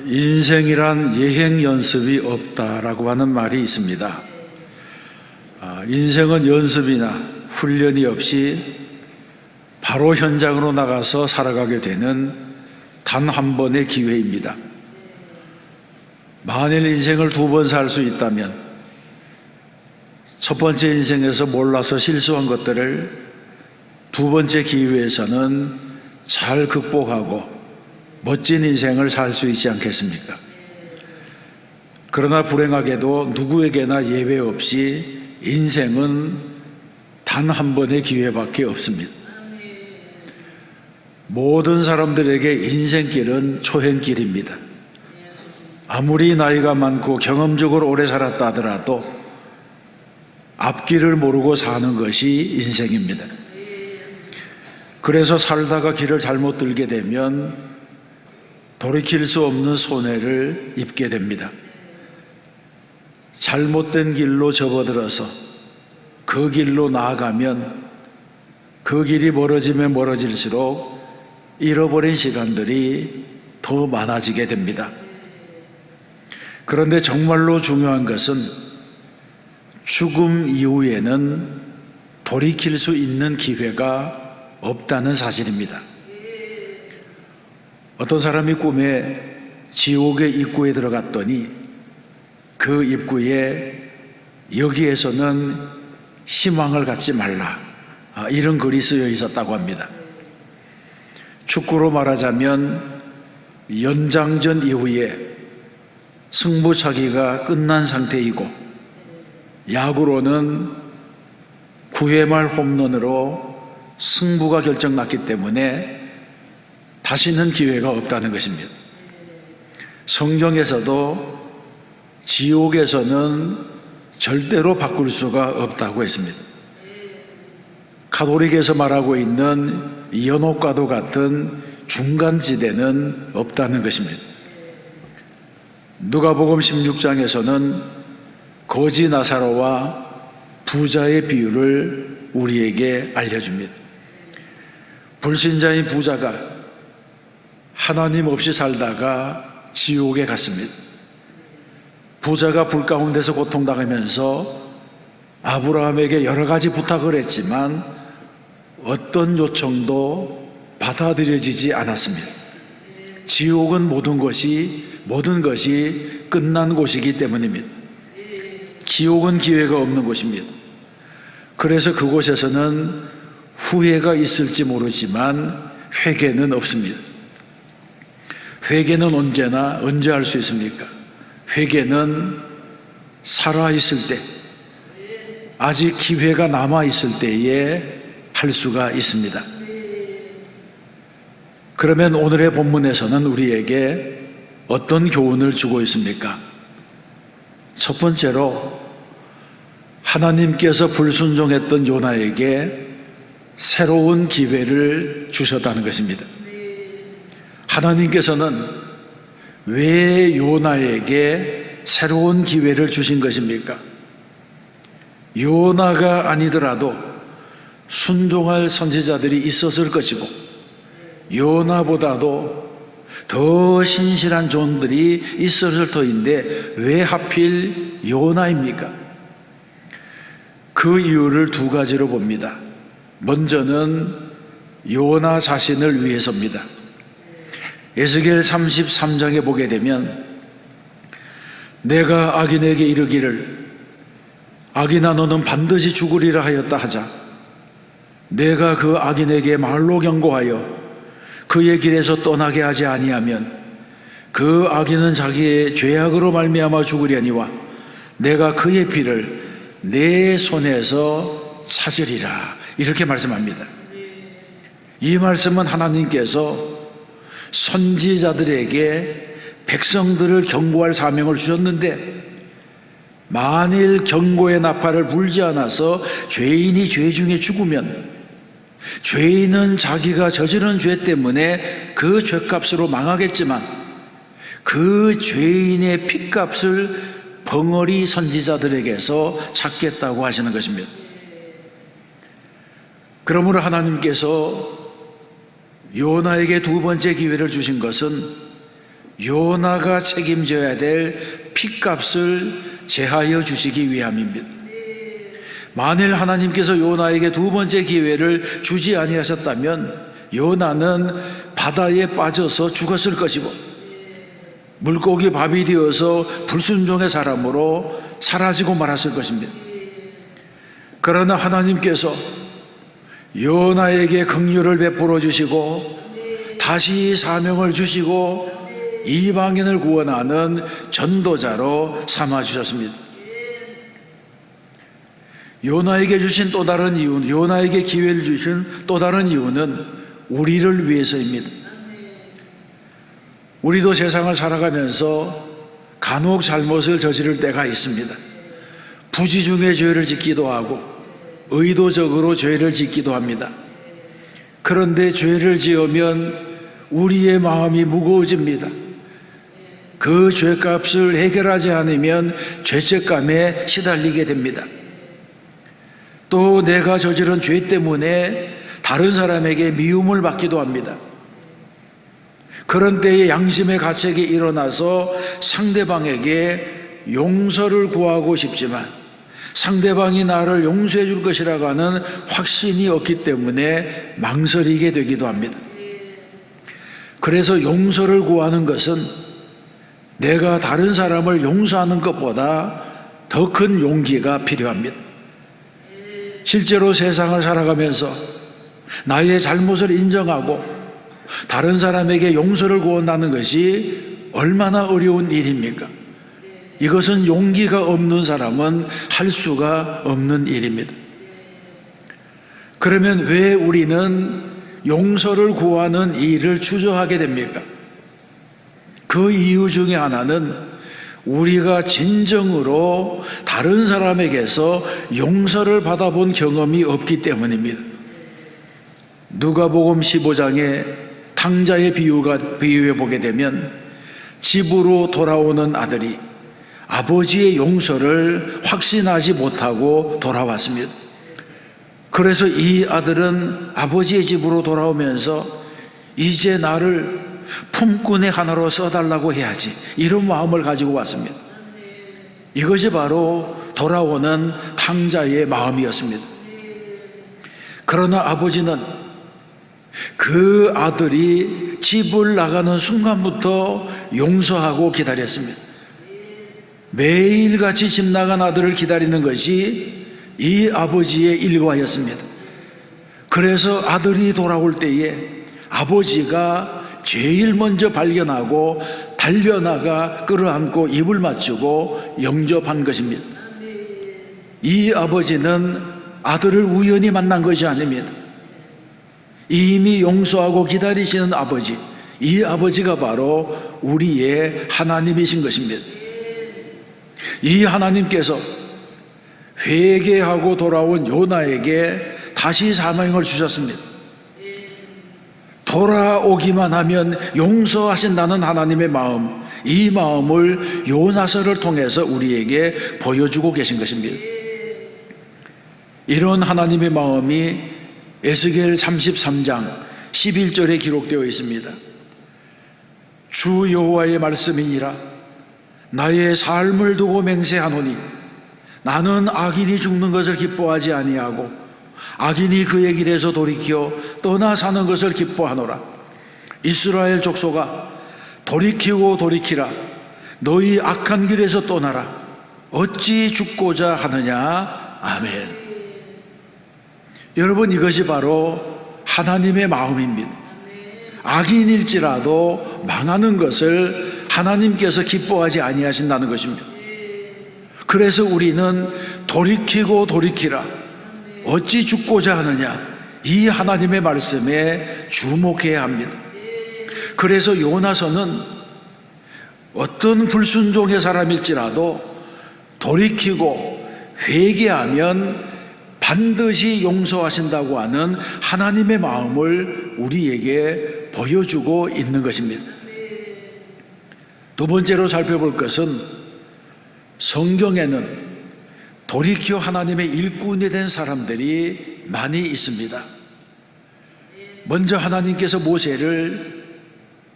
인생이란 예행 연습이 없다라고 하는 말이 있습니다. 인생은 연습이나 훈련이 없이 바로 현장으로 나가서 살아가게 되는 단 한 번의 기회입니다. 만일 인생을 두 번 살 수 있다면 첫 번째 인생에서 몰라서 실수한 것들을 두 번째 기회에서는 잘 극복하고 멋진 인생을 살 수 있지 않겠습니까? 그러나 불행하게도 누구에게나 예외 없이 인생은 단 한 번의 기회밖에 없습니다. 모든 사람들에게 인생길은 초행길입니다. 아무리 나이가 많고 경험적으로 오래 살았다 하더라도 앞길을 모르고 사는 것이 인생입니다. 그래서 살다가 길을 잘못 들게 되면 돌이킬 수 없는 손해를 입게 됩니다. 잘못된 길로 접어들어서 그 길로 나아가면 그 길이 멀어지면 멀어질수록 잃어버린 시간들이 더 많아지게 됩니다. 그런데 정말로 중요한 것은 죽음 이후에는 돌이킬 수 있는 기회가 없다는 사실입니다. 어떤 사람이 꿈에 지옥의 입구에 들어갔더니 그 입구에 여기에서는 희망을 갖지 말라, 이런 글이 쓰여 있었다고 합니다. 축구로 말하자면 연장전 이후에 승부차기가 끝난 상태이고, 야구로는 9회 말 홈런으로 승부가 결정났기 때문에 다시는 기회가 없다는 것입니다. 성경에서도 지옥에서는 절대로 바꿀 수가 없다고 했습니다. 가톨릭에서 말하고 있는 연옥과도 같은 중간지대는 없다는 것입니다. 누가복음 16장에서는 거지 나사로와 부자의 비유를 우리에게 알려줍니다. 불신자인 부자가 하나님 없이 살다가 지옥에 갔습니다. 부자가 불 가운데서 고통당하면서 아브라함에게 여러 가지 부탁을 했지만 어떤 요청도 받아들여지지 않았습니다. 지옥은 모든 것이 끝난 곳이기 때문입니다. 지옥은 기회가 없는 곳입니다. 그래서 그곳에서는 후회가 있을지 모르지만 회개는 없습니다. 회개는 언제 할 수 있습니까? 회개는 살아있을 때, 아직 기회가 남아있을 때에 할 수가 있습니다. 그러면 오늘의 본문에서는 우리에게 어떤 교훈을 주고 있습니까? 첫 번째로 하나님께서 불순종했던 요나에게 새로운 기회를 주셨다는 것입니다. 하나님께서는 왜 요나에게 새로운 기회를 주신 것입니까? 요나가 아니더라도 순종할 선지자들이 있었을 것이고, 요나보다도 더 신실한 종들이 있었을 터인데 왜 하필 요나입니까? 그 이유를 두 가지로 봅니다. 먼저는 요나 자신을 위해서입니다. 에스겔 33장에 보게 되면 내가 악인에게 이르기를 악인아 너는 반드시 죽으리라 하였다 하자 내가 그 악인에게 말로 경고하여 그의 길에서 떠나게 하지 아니하면 그 악인은 자기의 죄악으로 말미암아 죽으려니와 내가 그의 피를 내 손에서 찾으리라, 이렇게 말씀합니다. 이 말씀은 하나님께서 선지자들에게 백성들을 경고할 사명을 주셨는데 만일 경고의 나팔을 불지 않아서 죄인이 죄 중에 죽으면 죄인은 자기가 저지른 죄 때문에 그 죄값으로 망하겠지만 그 죄인의 핏값을 벙어리 선지자들에게서 찾겠다고 하시는 것입니다. 그러므로 하나님께서 요나에게 두 번째 기회를 주신 것은 요나가 책임져야 될 핏값을 제하여 주시기 위함입니다. 만일 하나님께서 요나에게 두 번째 기회를 주지 아니하셨다면 요나는 바다에 빠져서 죽었을 것이고 물고기 밥이 되어서 불순종의 사람으로 사라지고 말았을 것입니다. 그러나 하나님께서 요나에게 긍휼을 베풀어 주시고 다시 사명을 주시고 이방인을 구원하는 전도자로 삼아 주셨습니다. 요나에게 주신 또 다른 이유는, 요나에게 기회를 주신 또 다른 이유는 우리를 위해서입니다. 우리도 세상을 살아가면서 간혹 잘못을 저지를 때가 있습니다. 부지 중에 죄를 짓기도 하고 의도적으로 죄를 짓기도 합니다. 그런데 죄를 지으면 우리의 마음이 무거워집니다. 그 죄값을 해결하지 않으면 죄책감에 시달리게 됩니다. 또 내가 저지른 죄 때문에 다른 사람에게 미움을 받기도 합니다. 그런 때에 양심의 가책이 일어나서 상대방에게 용서를 구하고 싶지만 상대방이 나를 용서해 줄 것이라고 하는 확신이 없기 때문에 망설이게 되기도 합니다. 그래서 용서를 구하는 것은 내가 다른 사람을 용서하는 것보다 더 큰 용기가 필요합니다. 실제로 세상을 살아가면서 나의 잘못을 인정하고 다른 사람에게 용서를 구한다는 것이 얼마나 어려운 일입니까? 이것은 용기가 없는 사람은 할 수가 없는 일입니다. 그러면 왜 우리는 용서를 구하는 일을 주저하게 됩니까? 그 이유 중에 하나는 우리가 진정으로 다른 사람에게서 용서를 받아본 경험이 없기 때문입니다. 누가복음 15장에 탕자의 비유해 보게 되면 집으로 돌아오는 아들이 아버지의 용서를 확신하지 못하고 돌아왔습니다. 그래서 이 아들은 아버지의 집으로 돌아오면서 이제 나를 품꾼의 하나로 써달라고 해야지, 이런 마음을 가지고 왔습니다. 이것이 바로 돌아오는 탕자의 마음이었습니다. 그러나 아버지는 그 아들이 집을 나가는 순간부터 용서하고 기다렸습니다. 매일같이 집 나간 아들을 기다리는 것이 이 아버지의 일과였습니다. 그래서 아들이 돌아올 때에 아버지가 제일 먼저 발견하고 달려나가 끌어안고 입을 맞추고 영접한 것입니다. 이 아버지는 아들을 우연히 만난 것이 아닙니다. 이미 용서하고 기다리시는 아버지, 이 아버지가 바로 우리의 하나님이신 것입니다. 이 하나님께서 회개하고 돌아온 요나에게 다시 사명을 주셨습니다. 돌아오기만 하면 용서하신다는 하나님의 마음, 이 마음을 요나서를 통해서 우리에게 보여주고 계신 것입니다. 이런 하나님의 마음이 에스겔 33장 11절에 기록되어 있습니다. 주 여호와의 말씀이니라. 나의 삶을 두고 맹세하노니 나는 악인이 죽는 것을 기뻐하지 아니하고 악인이 그의 길에서 돌이켜 떠나 사는 것을 기뻐하노라. 이스라엘 족속아, 돌이키고 돌이키라. 너희 악한 길에서 떠나라. 어찌 죽고자 하느냐. 아멘. 여러분, 이것이 바로 하나님의 마음입니다. 악인일지라도 망하는 것을 하나님께서 기뻐하지 아니하신다는 것입니다. 그래서 우리는 돌이키고 돌이키라. 어찌 죽고자 하느냐. 이 하나님의 말씀에 주목해야 합니다. 그래서 요나서는 어떤 불순종의 사람일지라도 돌이키고 회개하면 반드시 용서하신다고 하는 하나님의 마음을 우리에게 보여주고 있는 것입니다. 두 번째로 살펴볼 것은 성경에는 돌이켜 하나님의 일꾼이 된 사람들이 많이 있습니다. 먼저 하나님께서 모세를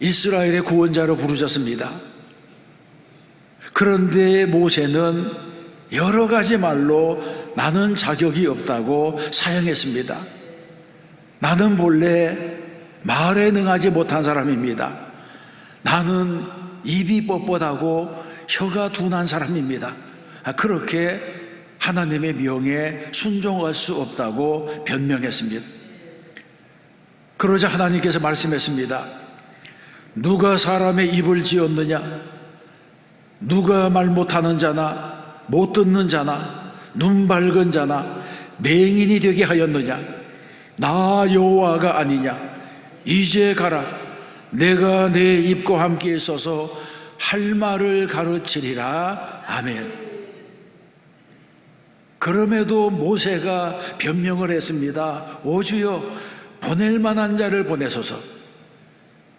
이스라엘의 구원자로 부르셨습니다. 그런데 모세는 여러 가지 말로 나는 자격이 없다고 사용했습니다. 나는 본래 말에 능하지 못한 사람입니다. 나는 입이 뻣뻣하고 혀가 둔한 사람입니다. 그렇게 하나님의 명에 순종할 수 없다고 변명했습니다. 그러자 하나님께서 말씀했습니다. 누가 사람의 입을 지었느냐? 누가 말 못하는 자나 못 듣는 자나 눈 밝은 자나 맹인이 되게 하였느냐? 나 여호와가 아니냐? 이제 가라. 내가 내 입과 함께 있어서 할 말을 가르치리라. 아멘. 그럼에도 모세가 변명을 했습니다. 오 주여, 보낼 만한 자를 보내소서.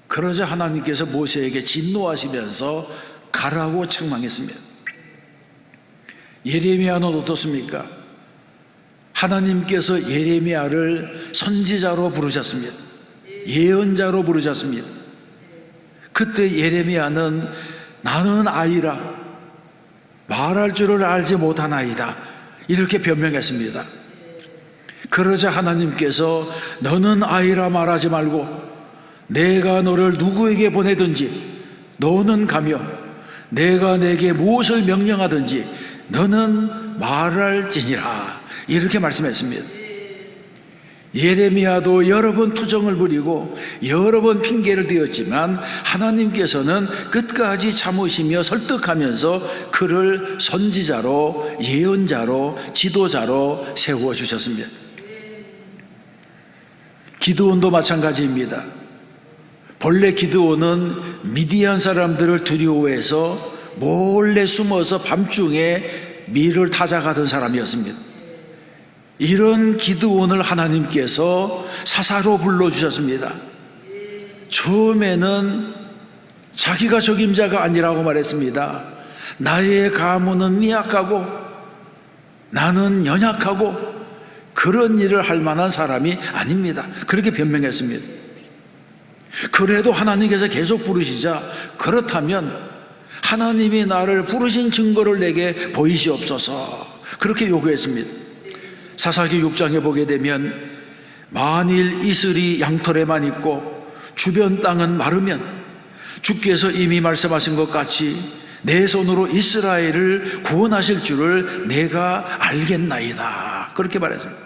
그러자 하나님께서 모세에게 진노하시면서 가라고 책망했습니다. 예레미야는 어떻습니까? 하나님께서 예레미야를 선지자로 부르셨습니다. 예언자로 부르셨습니다. 그때 예레미야는 나는 아이라 말할 줄을 알지 못한 아이다, 이렇게 변명했습니다. 그러자 하나님께서 너는 아이라 말하지 말고 내가 너를 누구에게 보내든지 너는 가며 내가 내게 무엇을 명령하든지 너는 말할지니라, 이렇게 말씀했습니다. 예레미야도 여러 번 투정을 부리고 여러 번 핑계를 대었지만 하나님께서는 끝까지 참으시며 설득하면서 그를 선지자로, 예언자로, 지도자로 세워주셨습니다. 기드온도 마찬가지입니다. 본래 기드온은 미디안 사람들을 두려워해서 몰래 숨어서 밤중에 밀을 타작하던 사람이었습니다. 이런 기드온을 하나님께서 사사로 불러주셨습니다. 처음에는 자기가 적임자가 아니라고 말했습니다. 나의 가문은 미약하고 나는 연약하고 그런 일을 할 만한 사람이 아닙니다, 그렇게 변명했습니다. 그래도 하나님께서 계속 부르시자 그렇다면 하나님이 나를 부르신 증거를 내게 보이시옵소서, 그렇게 요구했습니다. 사사기 6장에 보게 되면 만일 이슬이 양털에만 있고 주변 땅은 마르면 주께서 이미 말씀하신 것 같이 내 손으로 이스라엘을 구원하실 줄을 내가 알겠나이다, 그렇게 말했습니다.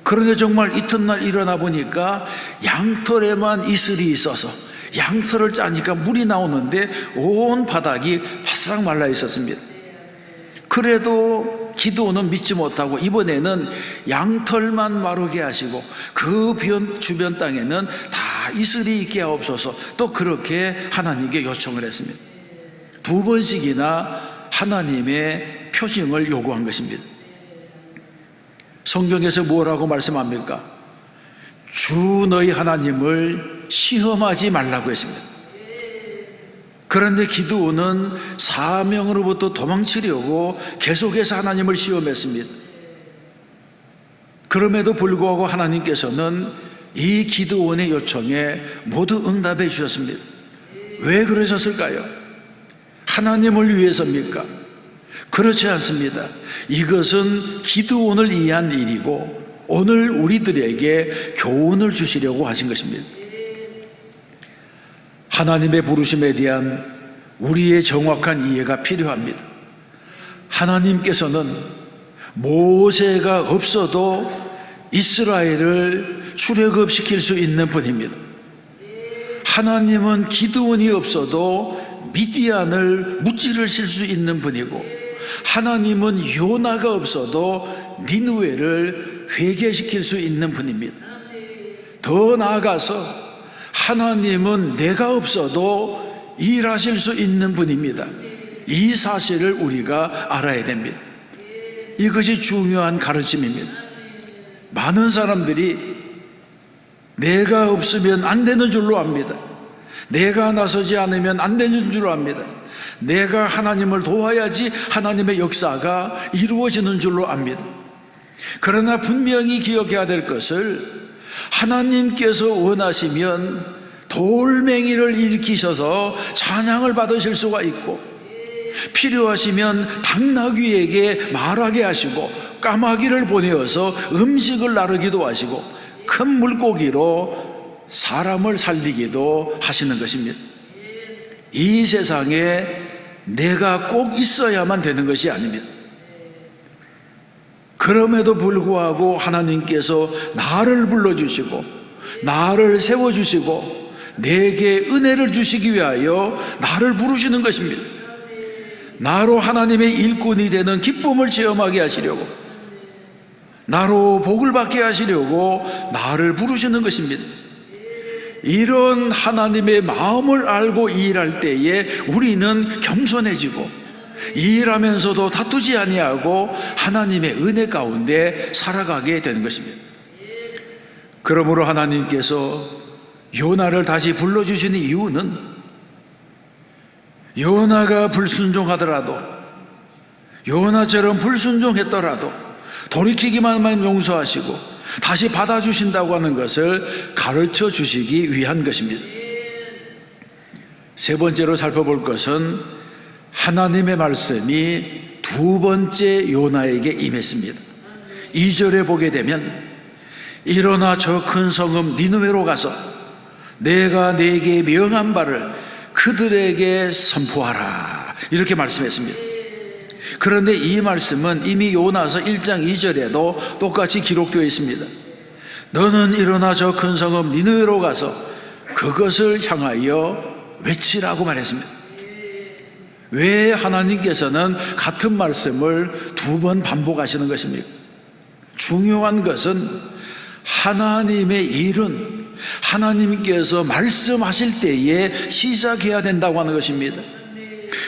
그런데 정말 이튿날 일어나 보니까 양털에만 이슬이 있어서 양털을 짜니까 물이 나오는데 온 바닥이 바싹 말라 있었습니다. 그래도 기드온은 믿지 못하고 이번에는 양털만 마르게 하시고 그 주변 땅에는 다 이슬이 있게 하옵소서, 또 그렇게 하나님께 요청을 했습니다. 2번씩이나 하나님의 표징을 요구한 것입니다. 성경에서 뭐라고 말씀합니까? 주 너희 하나님을 시험하지 말라고 했습니다. 그런데 기드온은 사명으로부터 도망치려고 계속해서 하나님을 시험했습니다. 그럼에도 불구하고 하나님께서는 이 기드온의 요청에 모두 응답해 주셨습니다. 왜 그러셨을까요? 하나님을 위해서입니까? 그렇지 않습니다. 이것은 기드온을 위한 일이고 오늘 우리들에게 교훈을 주시려고 하신 것입니다. 하나님의 부르심에 대한 우리의 정확한 이해가 필요합니다. 하나님께서는 모세가 없어도 이스라엘을 출애굽시킬 수 있는 분입니다. 하나님은 기드온이 없어도 미디안을 무찌를 칠 수 있는 분이고, 하나님은 요나가 없어도 니느웨를 회개시킬 수 있는 분입니다. 더 나아가서 하나님은 내가 없어도 일하실 수 있는 분입니다. 이 사실을 우리가 알아야 됩니다. 이것이 중요한 가르침입니다. 많은 사람들이 내가 없으면 안 되는 줄로 압니다. 내가 나서지 않으면 안 되는 줄로 압니다. 내가 하나님을 도와야지 하나님의 역사가 이루어지는 줄로 압니다. 그러나 분명히 기억해야 될 것을, 하나님께서 원하시면 돌멩이를 일으키셔서 찬양을 받으실 수가 있고, 필요하시면 당나귀에게 말하게 하시고 까마귀를 보내어서 음식을 나르기도 하시고 큰 물고기로 사람을 살리기도 하시는 것입니다. 이 세상에 내가 꼭 있어야만 되는 것이 아닙니다. 그럼에도 불구하고 하나님께서 나를 불러주시고 나를 세워주시고 내게 은혜를 주시기 위하여 나를 부르시는 것입니다. 나로 하나님의 일꾼이 되는 기쁨을 체험하게 하시려고, 나로 복을 받게 하시려고 나를 부르시는 것입니다. 이런 하나님의 마음을 알고 일할 때에 우리는 겸손해지고 일하면서도 다투지 아니하고 하나님의 은혜 가운데 살아가게 되는 것입니다. 그러므로 하나님께서 요나를 다시 불러주시는 이유는 요나가 불순종하더라도, 요나처럼 불순종했더라도 돌이키기만 하면 용서하시고 다시 받아주신다고 하는 것을 가르쳐 주시기 위한 것입니다. 세 번째로 살펴볼 것은 하나님의 말씀이 두 번째 요나에게 임했습니다. 2절에 보게 되면 일어나 저 큰 성읍 니느웨로 가서 내가 네게 명한 바를 그들에게 선포하라, 이렇게 말씀했습니다. 그런데 이 말씀은 이미 요나서 1장 2절에도 똑같이 기록되어 있습니다. 너는 일어나 저 큰 성읍 니느웨로 가서 그것을 향하여 외치라고 말했습니다. 왜 하나님께서는 같은 말씀을 두 번 반복하시는 것입니까? 중요한 것은 하나님의 일은 하나님께서 말씀하실 때에 시작해야 된다고 하는 것입니다.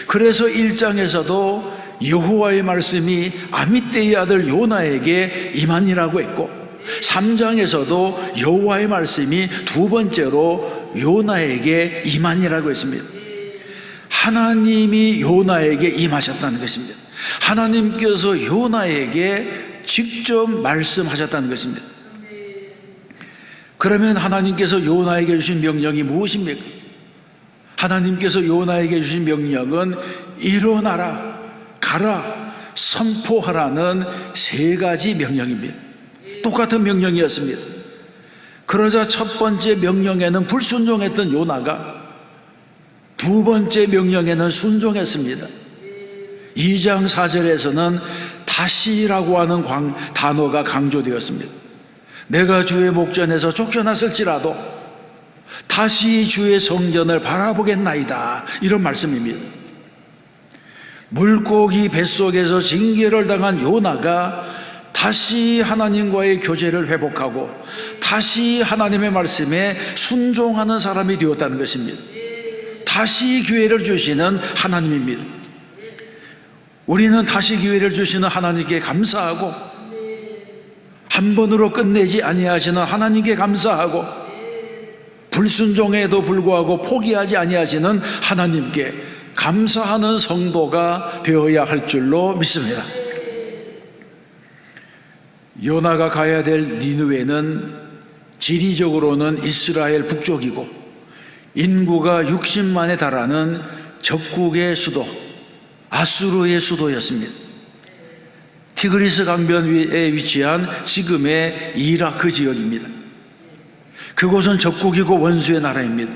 그래서 1장에서도 여호와의 말씀이 아미떼의 아들 요나에게 임하니라고 했고, 3장에서도 여호와의 말씀이 두 번째로 요나에게 임하니라고 했습니다. 하나님이 요나에게 임하셨다는 것입니다. 하나님께서 요나에게 직접 말씀하셨다는 것입니다. 그러면 하나님께서 요나에게 주신 명령이 무엇입니까? 하나님께서 요나에게 주신 명령은 일어나라, 가라, 선포하라는 세 가지 명령입니다. 똑같은 명령이었습니다. 그러자 첫 번째 명령에는 불순종했던 요나가 두 번째 명령에는 순종했습니다. 2장 4절에서는 다시라고 하는 단어가 강조되었습니다. 내가 주의 목전에서 쫓겨났을지라도 다시 주의 성전을 바라보겠나이다, 이런 말씀입니다. 물고기 뱃속에서 징계를 당한 요나가 다시 하나님과의 교제를 회복하고 다시 하나님의 말씀에 순종하는 사람이 되었다는 것입니다. 다시 기회를 주시는 하나님입니다. 우리는 다시 기회를 주시는 하나님께 감사하고 한 번으로 끝내지 아니하시는 하나님께 감사하고 불순종에도 불구하고 포기하지 아니하시는 하나님께 감사하는 성도가 되어야 할 줄로 믿습니다. 요나가 가야 될 니느웨는 지리적으로는 이스라엘 북쪽이고 인구가 60만에 달하는 적국의 수도 아수르의 수도였습니다. 티그리스 강변 위에 위치한 지금의 이라크 지역입니다. 그곳은 적국이고 원수의 나라입니다.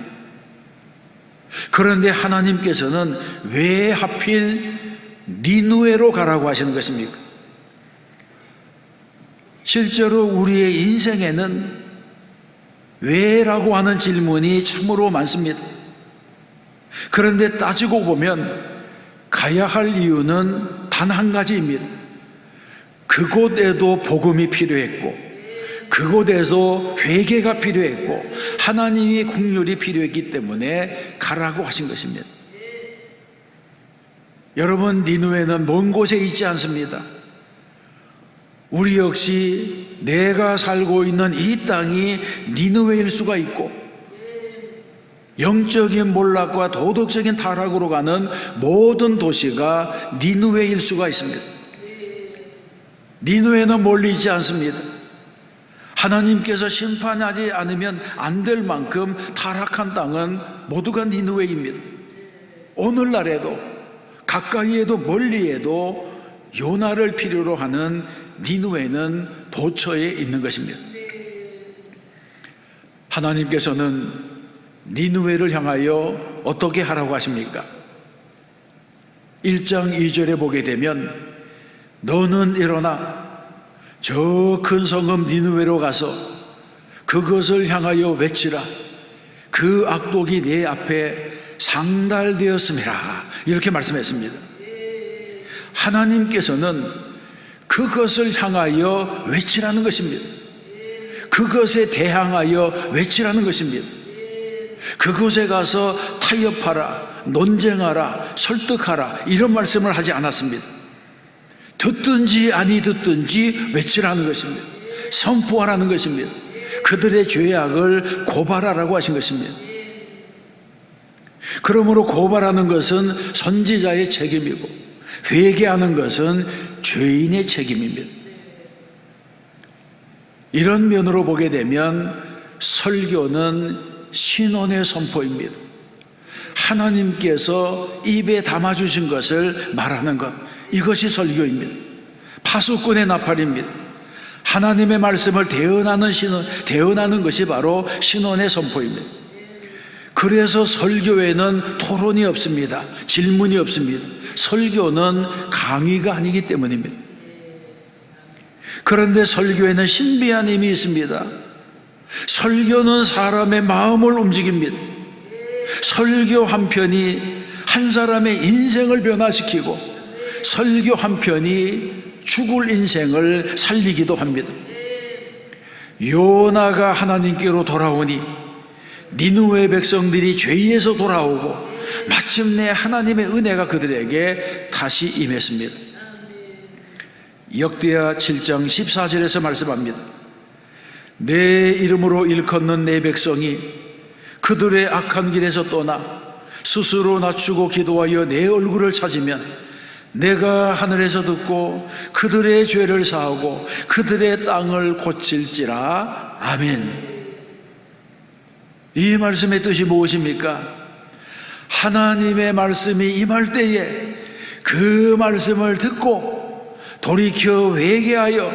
그런데 하나님께서는 왜 하필 니느웨로 가라고 하시는 것입니까? 실제로 우리의 인생에는 왜라고 하는 질문이 참으로 많습니다. 그런데 따지고 보면 가야 할 이유는 단 한 가지입니다. 그곳에도 복음이 필요했고 그곳에서 회개가 필요했고 하나님의 긍휼이 필요했기 때문에 가라고 하신 것입니다. 여러분, 니느웨는 먼 곳에 있지 않습니다. 우리 역시 내가 살고 있는 이 땅이 니느웨일 수가 있고 영적인 몰락과 도덕적인 타락으로 가는 모든 도시가 니느웨일 수가 있습니다. 니느웨는 멀리 있지 않습니다. 하나님께서 심판하지 않으면 안 될 만큼 타락한 땅은 모두가 니느웨입니다. 오늘날에도 가까이에도 멀리에도 요나를 필요로 하는 니느웨는 도처에 있는 것입니다. 하나님께서는 니느웨를 향하여 어떻게 하라고 하십니까? 1장 2절에 보게 되면 너는 일어나 저 큰 성읍 니느웨로 가서 그것을 향하여 외치라. 그 악독이 내 앞에 상달되었음이라. 이렇게 말씀했습니다. 하나님께서는 그것을 향하여 외치라는 것입니다. 그것에 대항하여 외치라는 것입니다. 그곳에 가서 타협하라, 논쟁하라, 설득하라, 이런 말씀을 하지 않았습니다. 듣든지 아니 듣든지 외치라는 것입니다. 선포하라는 것입니다. 그들의 죄악을 고발하라고 하신 것입니다. 그러므로 고발하는 것은 선지자의 책임이고 회개하는 것은 죄인의 책임입니다. 이런 면으로 보게 되면 설교는 신원의 선포입니다. 하나님께서 입에 담아주신 것을 말하는 것, 이것이 설교입니다. 파수꾼의 나팔입니다. 하나님의 말씀을 대언하는 것이 바로 신원의 선포입니다. 그래서 설교에는 토론이 없습니다. 질문이 없습니다. 설교는 강의가 아니기 때문입니다. 그런데 설교에는 신비한 힘이 있습니다. 설교는 사람의 마음을 움직입니다. 설교 한 편이 한 사람의 인생을 변화시키고 설교 한 편이 죽을 인생을 살리기도 합니다. 요나가 하나님께로 돌아오니 니느웨 백성들이 죄에서 돌아오고 마침내 하나님의 은혜가 그들에게 다시 임했습니다. 역대하 7장 14절에서 말씀합니다. 내 이름으로 일컫는 내 백성이 그들의 악한 길에서 떠나 스스로 낮추고 기도하여 내 얼굴을 찾으면 내가 하늘에서 듣고 그들의 죄를 사하고 그들의 땅을 고칠지라. 아멘. 이 말씀의 뜻이 무엇입니까? 하나님의 말씀이 임할 때에 그 말씀을 듣고 돌이켜 회개하여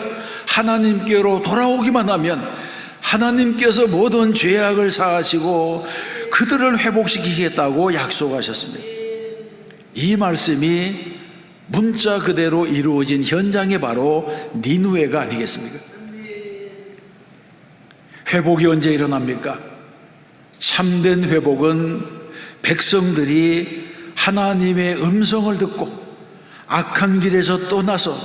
하나님께로 돌아오기만 하면 하나님께서 모든 죄악을 사하시고 그들을 회복시키겠다고 약속하셨습니다. 이 말씀이 문자 그대로 이루어진 현장이 바로 니느웨가 아니겠습니까? 회복이 언제 일어납니까? 참된 회복은 백성들이 하나님의 음성을 듣고 악한 길에서 떠나서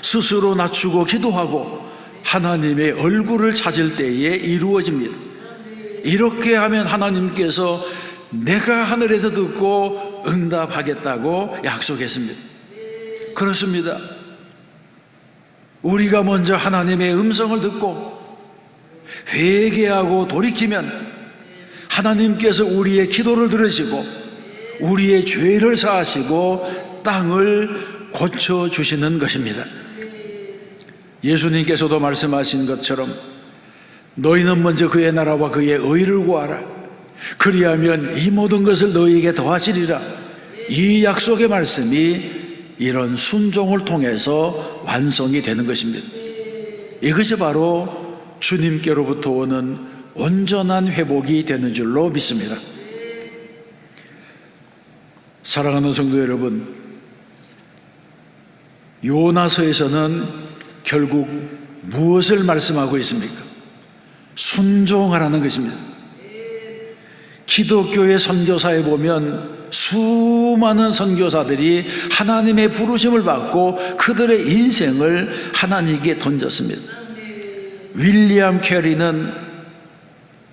스스로 낮추고 기도하고 하나님의 얼굴을 찾을 때에 이루어집니다. 이렇게 하면 하나님께서 내가 하늘에서 듣고 응답하겠다고 약속했습니다. 그렇습니다. 우리가 먼저 하나님의 음성을 듣고 회개하고 돌이키면 하나님께서 우리의 기도를 들으시고 우리의 죄를 사하시고 땅을 고쳐주시는 것입니다. 예수님께서도 말씀하신 것처럼 너희는 먼저 그의 나라와 그의 의를 구하라. 그리하면 이 모든 것을 너희에게 더하시리라. 이 약속의 말씀이 이런 순종을 통해서 완성이 되는 것입니다. 이것이 바로 주님께로부터 오는 온전한 회복이 되는 줄로 믿습니다. 사랑하는 성도 여러분, 요나서에서는 결국 무엇을 말씀하고 있습니까? 순종하라는 것입니다. 기독교의 선교사에 보면 수많은 선교사들이 하나님의 부르심을 받고 그들의 인생을 하나님께 던졌습니다. 윌리엄 캐리는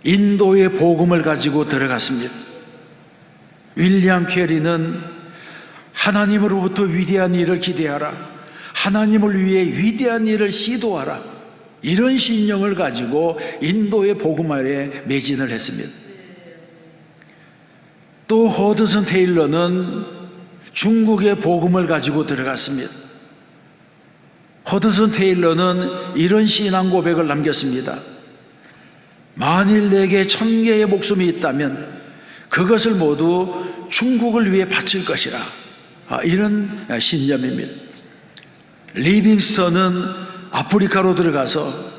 인도의 복음을 가지고 들어갔습니다. 윌리엄 캐리는 하나님으로부터 위대한 일을 기대하라, 하나님을 위해 위대한 일을 시도하라, 이런 신령을 가지고 인도의 복음 아래 매진을 했습니다. 또 허드슨 테일러는 중국의 복음을 가지고 들어갔습니다. 허드슨 테일러는 이런 신앙 고백을 남겼습니다. 만일 내게 1000개의 목숨이 있다면 그것을 모두 중국을 위해 바칠 것이라. 이런 신념입니다. 리빙스턴은 아프리카로 들어가서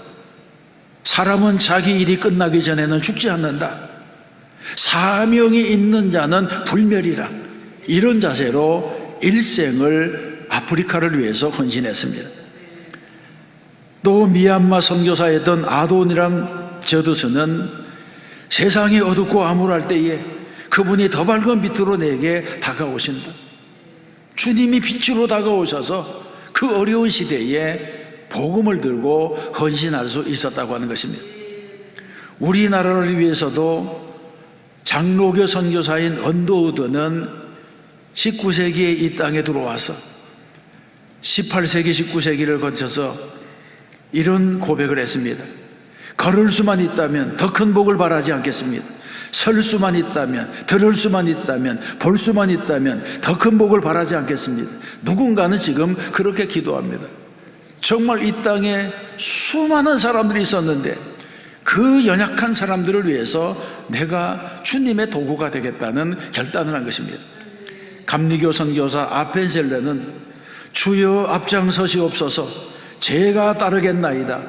사람은 자기 일이 끝나기 전에는 죽지 않는다. 사명이 있는 자는 불멸이라. 이런 자세로 일생을 아프리카를 위해서 헌신했습니다. 또 미얀마 선교사였던 아돈이란 저드스는 세상이 어둡고 암울할 때에 그분이 더 밝은 빛으로 내게 다가오신다. 주님이 빛으로 다가오셔서 그 어려운 시대에 복음을 들고 헌신할 수 있었다고 하는 것입니다. 우리나라를 위해서도 장로교 선교사인 언더우드는 19세기에 이 땅에 들어와서 18세기, 19세기를 거쳐서 이런 고백을 했습니다. 걸을 수만 있다면 더 큰 복을 바라지 않겠습니다. 설 수만 있다면, 들을 수만 있다면, 볼 수만 있다면 더 큰 복을 바라지 않겠습니다. 누군가는 지금 그렇게 기도합니다. 정말 이 땅에 수많은 사람들이 있었는데 그 연약한 사람들을 위해서 내가 주님의 도구가 되겠다는 결단을 한 것입니다. 감리교 선교사 아펜셀러는 주여 앞장서시옵소서, 제가 따르겠나이다.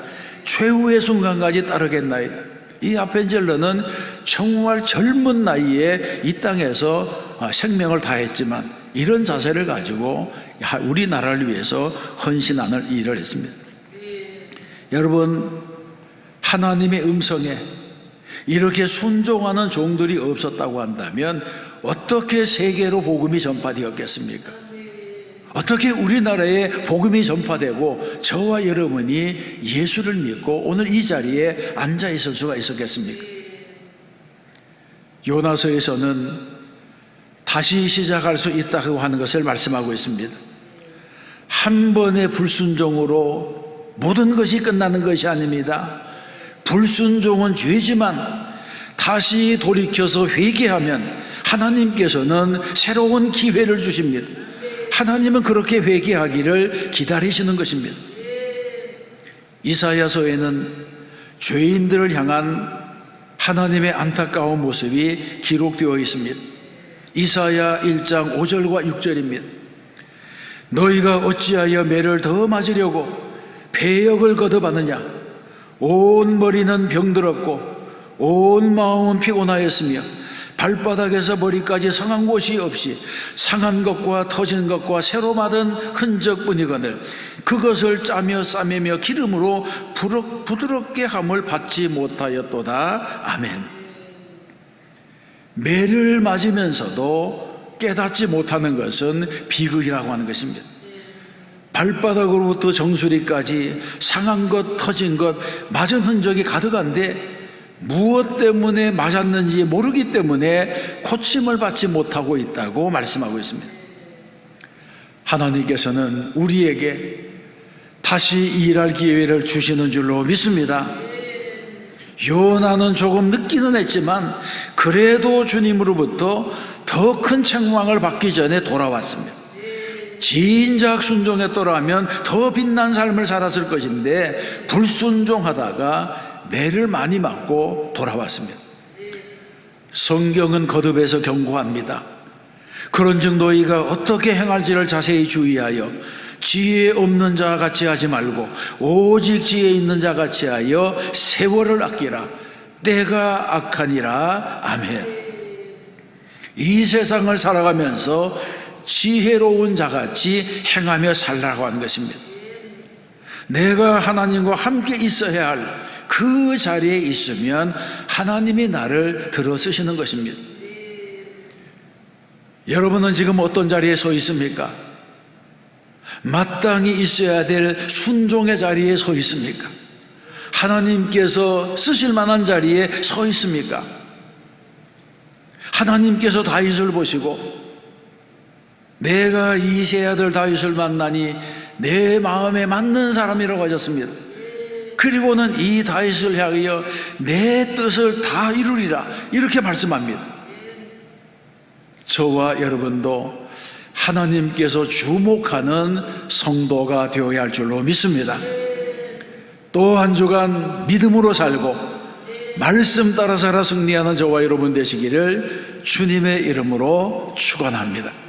최후의 순간까지 따르겠나이다. 이 아펜젤러는 정말 젊은 나이에 이 땅에서 생명을 다했지만 이런 자세를 가지고 우리나라를 위해서 헌신하는 일을 했습니다. 여러분, 하나님의 음성에 이렇게 순종하는 종들이 없었다고 한다면 어떻게 세계로 복음이 전파되었겠습니까? 어떻게 우리나라에 복음이 전파되고 저와 여러분이 예수를 믿고 오늘 이 자리에 앉아 있을 수가 있었겠습니까? 요나서에서는 다시 시작할 수 있다고 하는 것을 말씀하고 있습니다. 한 번의 불순종으로 모든 것이 끝나는 것이 아닙니다. 불순종은 죄지만 다시 돌이켜서 회개하면 하나님께서는 새로운 기회를 주십니다. 하나님은 그렇게 회개하기를 기다리시는 것입니다. 이사야서에는 죄인들을 향한 하나님의 안타까운 모습이 기록되어 있습니다. 이사야 1장 5절과 6절입니다. 너희가 어찌하여 매를 더 맞으려고 배역을 거듭하느냐? 온 머리는 병들었고 온 마음은 피곤하였으며 발바닥에서 머리까지 상한 곳이 없이 상한 것과 터진 것과 새로 맞은 흔적뿐이거늘 그것을 짜며 싸매며 기름으로 부드럽게 함을 받지 못하였도다. 아멘. 매를 맞으면서도 깨닫지 못하는 것은 비극이라고 하는 것입니다. 발바닥으로부터 정수리까지 상한 것, 터진 것, 맞은 흔적이 가득한데 무엇 때문에 맞았는지 모르기 때문에 고침을 받지 못하고 있다고 말씀하고 있습니다. 하나님께서는 우리에게 다시 일할 기회를 주시는 줄로 믿습니다. 요나는 조금 늦기는 했지만 그래도 주님으로부터 더 큰 책망을 받기 전에 돌아왔습니다. 진작 순종했더라면 더 빛난 삶을 살았을 것인데 불순종하다가 매를 많이 맞고 돌아왔습니다. 성경은 거듭해서 경고합니다. 그런즉 너희가 어떻게 행할지를 자세히 주의하여 지혜 없는 자 같이 하지 말고 오직 지혜 있는 자 같이 하여 세월을 아끼라. 때가 악하니라. 아멘. 이 세상을 살아가면서 지혜로운 자같이 행하며 살라고 하는 것입니다. 내가 하나님과 함께 있어야 할 그 자리에 있으면 하나님이 나를 들어 쓰시는 것입니다. 여러분은 지금 어떤 자리에 서 있습니까? 마땅히 있어야 될 순종의 자리에 서 있습니까? 하나님께서 쓰실 만한 자리에 서 있습니까? 하나님께서 다윗을 보시고 내가 이세 아들 다윗을 만나니 내 마음에 맞는 사람이라고 하셨습니다. 그리고는 이 다윗을 향하여 내 뜻을 다 이루리라 이렇게 말씀합니다. 저와 여러분도 하나님께서 주목하는 성도가 되어야 할 줄로 믿습니다. 또 한 주간 믿음으로 살고 말씀 따라 살아 승리하는 저와 여러분 되시기를 주님의 이름으로 축원합니다.